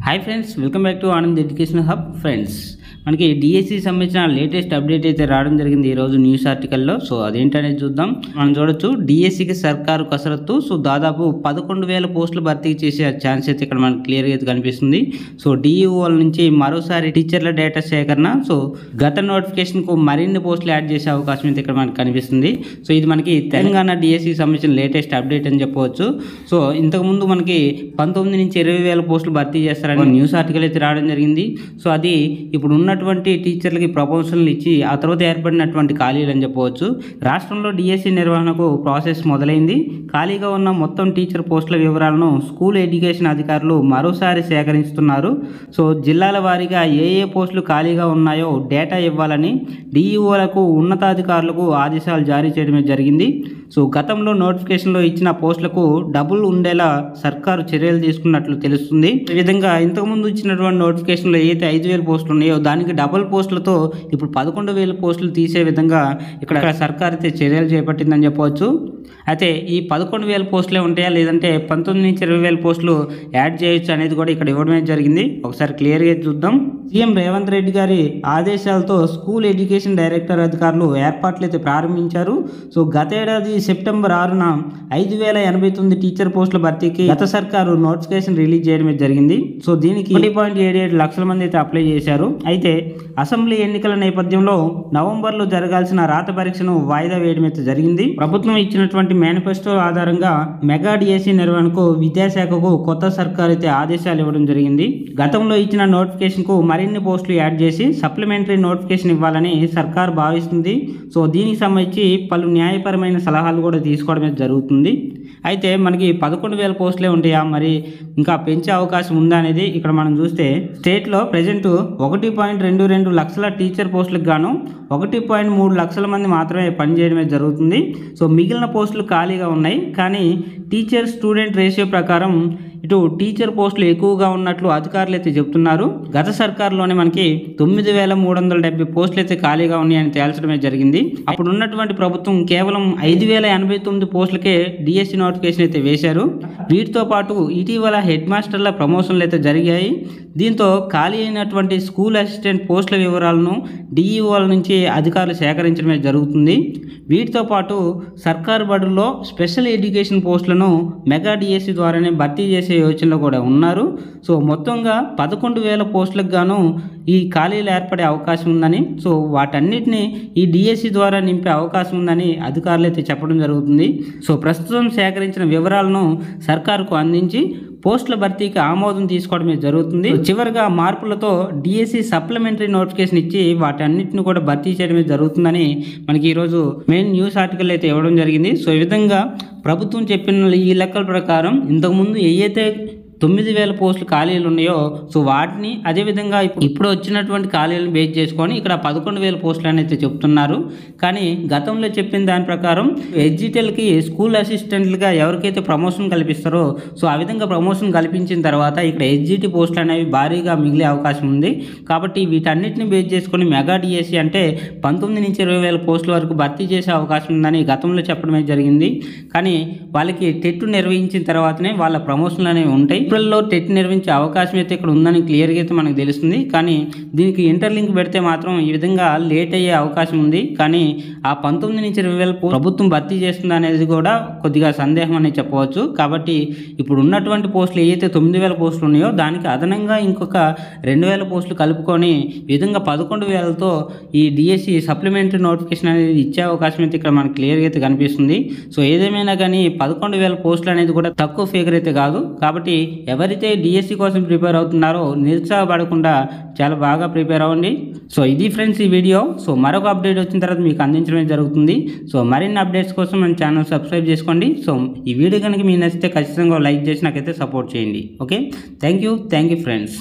Hi friends, welcome back to Anand education hub. Friends, మనకి DSC సంబంధించిన latest update అయితే రావడం జరిగింది ఈరోజు న్యూస్ ఆర్టికల్లో. సో అదేంటనేది చూద్దాం. మనం చూడొచ్చు, డిఎస్సికి సర్కారు కసరత్తు. సో దాదాపు 11,000 పోస్టులు భర్తీ చేసే ఛాన్స్ అయితే ఇక్కడ మనకి క్లియర్గా అయితే కనిపిస్తుంది. సో డిఈఓల నుంచి మరోసారి టీచర్ల డేటా సేకరణ. సో గత నోటిఫికేషన్కు మరిన్ని పోస్టులు యాడ్ చేసే అవకాశం అయితే ఇక్కడ మనకి కనిపిస్తుంది. సో ఇది మనకి తెలంగాణ డిఎస్సికి సంబంధించిన లేటెస్ట్ అప్డేట్ అని చెప్పవచ్చు. సో ఇంతకుముందు మనకి 19 నుంచి 20,000 పోస్టులు భర్తీ చేస్తారని న్యూస్ ఆర్టికల్ అయితే రావడం జరిగింది. సో అది ఇప్పుడు ఉన్నటువంటి టీచర్లకి ప్రపోజల్ని ఇచ్చి ఆ తర్వాత ఏర్పడినటువంటి ఖాళీలు అని చెప్పవచ్చు. రాష్ట్రంలో డిఎస్సి నిర్వహణకు ప్రాసెస్ మొదలైంది. ఖాళీగా ఉన్న మొత్తం టీచర్ పోస్టుల వివరాలను స్కూల్ ఎడ్యుకేషన్ అధికారులు మరోసారి సేకరిస్తున్నారు. సో జిల్లాల వారీగా ఏ పోస్టులు ఖాళీగా ఉన్నాయో డేటా ఇవ్వాలని డిఈఓలకు ఉన్నతాధికారులకు ఆదేశాలు జారీ చేయడమే జరిగింది. సో గతంలో నోటిఫికేషన్లో ఇచ్చిన పోస్టులకు డబుల్ ఉండేలా సర్కారు చర్యలు తీసుకున్నట్లు తెలుస్తుంది. ఈ విధంగా ఇంతకుముందు ఇచ్చినటువంటి నోటిఫికేషన్లో ఏదైతే 5,000 పోస్టులు ఉన్నాయో దానికి డబుల్ పోస్టులతో ఇప్పుడు 11,000 పోస్టులు తీసే విధంగా ఇక్కడ సర్కారు అయితే చర్యలు చేపట్టిందని చెప్పవచ్చు. అయితే ఈ 11,000 పోస్టులే ఉంటాయా, లేదంటే 19 నుంచి 20,000 పోస్టులు యాడ్ చేయొచ్చు అనేది కూడా ఇక్కడ ఇవ్వడమే జరిగింది. ఒకసారి క్లియర్గా చూద్దాం. సీఎం రేవంత్ రెడ్డి గారి ఆదేశాలతో స్కూల్ ఎడ్యుకేషన్ డైరెక్టర్ అధికారులు ఏర్పాట్లు అయితే ప్రారంభించారు. సో గత ఏడాది సెప్టెంబర్ 6న 5,089 టీచర్ పోస్టుల భర్తీకి గత సర్కారు నోటిఫికేషన్ రిలీజ్ చేయడమే జరిగింది. సో దీనికి 1.77 లక్షల మంది అయితే అప్లై చేశారు. అయితే అసెంబ్లీ ఎన్నికల నేపథ్యంలో నవంబర్లో జరగాల్సిన రాత పరీక్షను వాయిదా వేయడం అయితే జరిగింది. ప్రభుత్వం ఇచ్చినటువంటి మేనిఫెస్టో ఆధారంగా మెగా డిఎస్సి నిర్వహణకు విద్యాశాఖకు కొత్త సర్కారు అయితే ఆదేశాలు ఇవ్వడం జరిగింది. గతంలో ఇచ్చిన నోటిఫికేషన్కు మరిన్ని పోస్టులు యాడ్ చేసి సప్లిమెంటరీ నోటిఫికేషన్ ఇవ్వాలని సర్కారు భావిస్తుంది. సో దీనికి సంబంధించి పలు న్యాయపరమైన సలహాలు కూడా తీసుకోవడమే జరుగుతుంది. అయితే మనకి 11,000 పోస్టులే ఉంటాయా, మరి ఇంకా పెంచే అవకాశం ఉందా అనేది ఇక్కడ మనం చూస్తే స్టేట్లో ప్రజెంట్ 1.22 లక్షల టీచర్ పోస్టులకు గాను 1.3 లక్షల మంది మాత్రమే పనిచేయడమే జరుగుతుంది. సో మిగిలిన పోస్టులు ఖాళీగా ఉన్నాయి. కానీ టీచర్ స్టూడెంట్ రేషియో ప్రకారం ఇటు టీచర్ పోస్టులు ఎక్కువగా ఉన్నట్లు అధికారులు అయితే చెబుతున్నారు. గత సర్కారులోనే మనకి 9,370 పోస్టులు అయితే ఖాళీగా ఉన్నాయని తేల్చడమే జరిగింది. అప్పుడు ఉన్నటువంటి ప్రభుత్వం కేవలం 5,089 పోస్టులకే డిఎస్సి నోటిఫికేషన్ అయితే వేశారు. వీటితో పాటు ఇటీవల హెడ్ మాస్టర్ల ప్రమోషన్లు అయితే జరిగాయి. దీంతో ఖాళీ అయినటువంటి స్కూల్ అసిస్టెంట్ పోస్టుల వివరాలను డిఈఓల నుంచి అధికారులు సేకరించడమే జరుగుతుంది. వీటితో పాటు సర్కారు బడుల్లో స్పెషల్ ఎడ్యుకేషన్ పోస్టులను మెగా డిఎస్సి ద్వారానే భర్తీ చేసే యోచనలో కూడా ఉన్నారు. సో మొత్తంగా 11,000 పోస్టులకు గాను ఈ ఖాళీలు ఏర్పడే అవకాశం ఉందని, సో వాటన్నిటిని ఈ డిఎస్సి ద్వారా నింపే అవకాశం ఉందని అధికారులు అయితే చెప్పడం జరుగుతుంది. సో ప్రస్తుతం సేకరించిన వివరాలను సర్కారుకు అందించి పోస్టుల భర్తీకి ఆమోదం తీసుకోవడమే జరుగుతుంది. చివరిగా మార్పులతో డిఎస్సి సప్లిమెంటరీ నోటిఫికేషన్ ఇచ్చి వాటన్నిటిని కూడా భర్తీ చేయడమే జరుగుతుందని మనకి ఈరోజు మెయిన్ న్యూస్ ఆర్టికల్ అయితే ఇవ్వడం జరిగింది. సో ఈ విధంగా ప్రభుత్వం చెప్పిన ఈ లెక్కల ప్రకారం ఇంతకుముందు ఏదైతే 9,000 పోస్టులు ఖాళీలు ఉన్నాయో సో వాటిని అదేవిధంగా ఇప్పుడు వచ్చినటువంటి ఖాళీలను బేస్ చేసుకొని ఇక్కడ 11,000 పోస్టులు అనేది చెప్తున్నారు. కానీ గతంలో చెప్పిన దాని ప్రకారం ఎడ్జిటల్కి స్కూల్ అసిస్టెంట్లుగా ఎవరికైతే ప్రమోషన్ కల్పిస్తారో సో ఆ విధంగా ప్రమోషన్ కల్పించిన తర్వాత ఇక్కడ ఎడ్జిటి పోస్టులు అనేవి భారీగా మిగిలే అవకాశం ఉంది. కాబట్టి వీటన్నిటిని బేస్ చేసుకొని మెగా డిఎస్సి అంటే 19 నుంచి 20,000 పోస్టుల వరకు భర్తీ చేసే అవకాశం ఉందని గతంలో చెప్పడమే జరిగింది. కానీ వాళ్ళకి టెట్ నిర్వహించిన తర్వాతనే వాళ్ళ ప్రమోషన్లు అనేవి ఉంటాయి. ఏప్రిల్లో టెట్ నిర్వహించే అవకాశం అయితే ఇక్కడ ఉందని క్లియర్గా అయితే మనకు తెలుస్తుంది. కానీ దీనికి ఇంటర్లింక్ పెడితే మాత్రం ఈ విధంగా లేట్ అయ్యే అవకాశం ఉంది. కానీ ఆ 19 నుంచి 20,000 ప్రభుత్వం భర్తీ చేస్తుంది అనేది కూడా కొద్దిగా సందేహం అనేది చెప్పవచ్చు. కాబట్టి ఇప్పుడు ఉన్నటువంటి పోస్టులు ఏదైతే 9,000 పోస్టులు ఉన్నాయో దానికి అదనంగా ఇంకొక 2,000 పోస్టులు కలుపుకొని ఈ విధంగా 11,000తో ఈ డిఎస్సి సప్లిమెంటరీ నోటిఫికేషన్ అనేది ఇచ్చే అవకాశం అయితే ఇక్కడ మనకు క్లియర్గా అయితే కనిపిస్తుంది. సో ఏదేమైనా కానీ 11,000 పోస్టులు అనేది కూడా తక్కువ ఫిగర్ అయితే కాదు. కాబట్టి ఎవరైతే డిఎస్సి కోసం ప్రిపేర్ అవుతున్నారో నిరుత్సాహపడకుండా చాలా బాగా ప్రిపేర్ అవ్వండి. సో ఇది ఫ్రెండ్స్ ఈ వీడియో. సో మరొక అప్డేట్ వచ్చిన తర్వాత మీకు అందించడమే జరుగుతుంది. సో మరిన్ని అప్డేట్స్ కోసం మన ఛానల్ సబ్స్క్రైబ్ చేసుకోండి. సో ఈ వీడియో కనుక మీకు నచ్చితే ఖచ్చితంగా లైక్ చేసి నాకైతే సపోర్ట్ చేయండి. Okay, thank you friends.